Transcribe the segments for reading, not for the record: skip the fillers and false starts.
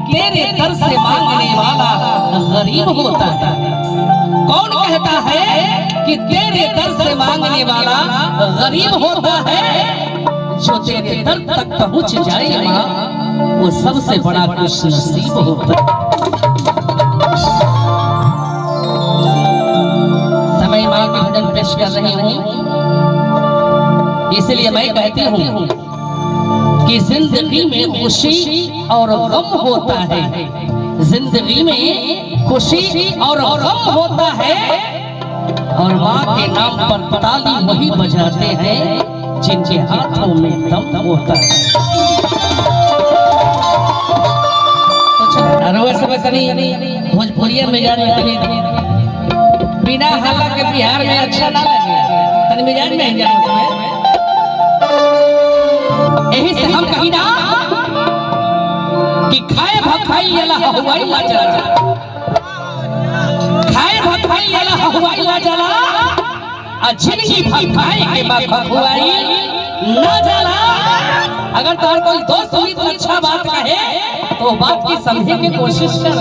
तेरे दर से मांगने वाला गरीब होता है। कौन कहता है कि तेरे दर से मांगने वाला गरीब होता है? जो तेरे दर तक पहुंच जाए माँ, वो सबसे बड़ा खुश नसीब होता है। समय माँ के भजन पेश कर रही हूँ, इसलिए मैं कहती हूँ कि जिंदगी में खुशी और गम होता है। जिंदगी में खुशी और गम होता है, और माँ के नाम पर ताली वही बजाते हैं जिनके हाथों में दम होता है। भोजपुरिया में जाने बिना हल्ला के बिहार में अच्छा ना लगे, तनी मिजाज में जाने। यही से हम कही ना कि खाए भखाई वाला हवाई ला जला, खाए भखाई वाला हवाई ला जला, जिंदगी भखाई के बाद हवाई ना जला। अगर तार कोई दोस्त हुई तो अच्छा बात कहे तो बात की समझे की कोशिश कर,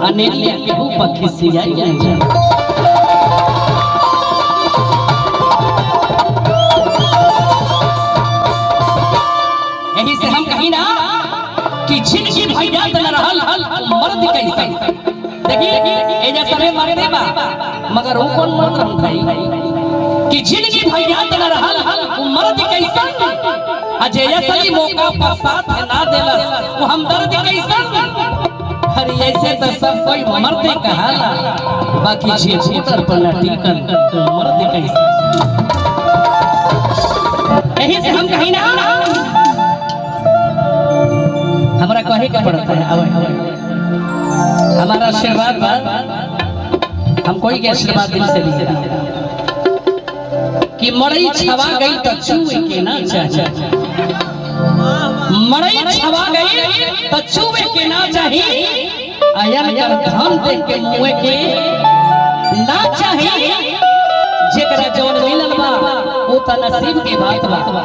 अनिल के ऊपर खिसियाई जाए। यही से हम कही ना कि जिंदगी भैया न रहल मर्द कैसे। देखिए एजा सबे मर्दे बा, मगर वो कौन मर्द हम भाई कि जिंदगी भैया न रहल मर्द कैसे। अजय सही मौका पर साथ ना देला वो हम दर्द कैसे। अरे ऐसे तो सब कोई मर्द कहाला, बाकी जे भीतर पर न टिकल मर्द कैसे। यही से हम कही ना हमारा कहे का पड़ता है। हमारा आशीर्वाद हम कोई के आशीर्वाद दिल से नहीं देता कि मड़ई छवा गई तो छुए के ना चाहिए। मड़ई छवा गई तो छुए के ना चाहिए। आयन कर धन देख के मुए के ना चाहिए। जेकरा जौन मिलल बा वो त नसीब के बात बा।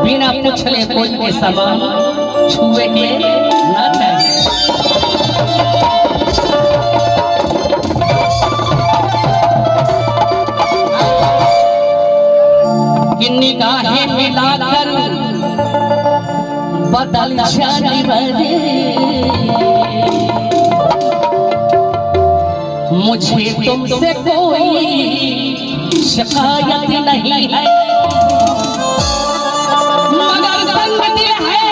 बिना पूछले कोई के सामान छुए के ना चाहिए। कि निगाहें मिलाकर बदल जाने वाले मुझे तुमसे कोई शिकायत नहीं है, मगर संग दिल है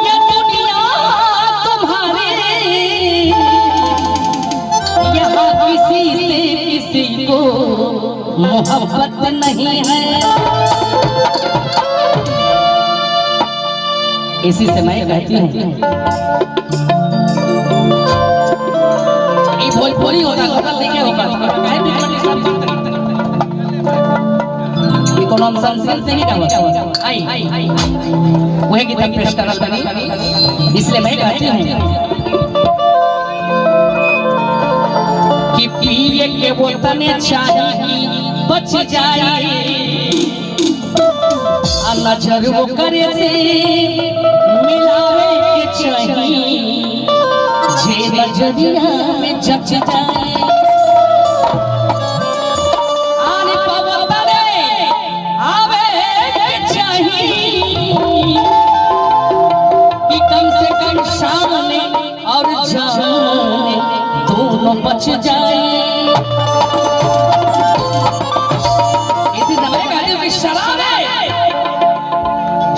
ये दुनिया तुम्हारे। यहाँ किसी से किसी को मोहब्बत नहीं है। इसी से मैं कहती हूँ ये भोजपुरी होता लेके होगा ये कोनो संस्कृत नहीं का आई वह गीत पेश करल बनी। इसलिए मैं कहती हूँ कि पिए के बोतने चाहिए बच जाए, नजर वो करे से मिलावे के चाहिए, जे नजरिया में जच जाए। आने पवतने आवे के चाहिए कि कम से कम सामने और जाने दोनों बच जाए।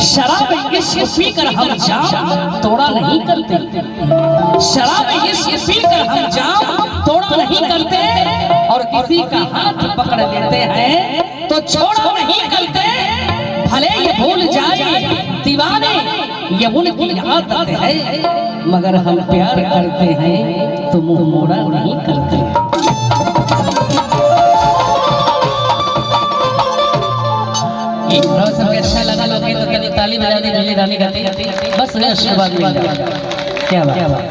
शराब इश्क पीकर हम जाम तोड़ा नहीं करते, शराब इश्क पीकर हम जाम तोड़ा नहीं करते, और किसी का हाथ पकड़ लेते हैं तो छोड़ा नहीं करते। भले ये भूल जाए दीवाने ये उनकी आदत है, मगर हम प्यार करते हैं तो मुंह मोड़ा नहीं करते। अच्छा लगा लोग तो ताली बजा दी, रानी गाती बस आशीर्वाद क्या बात।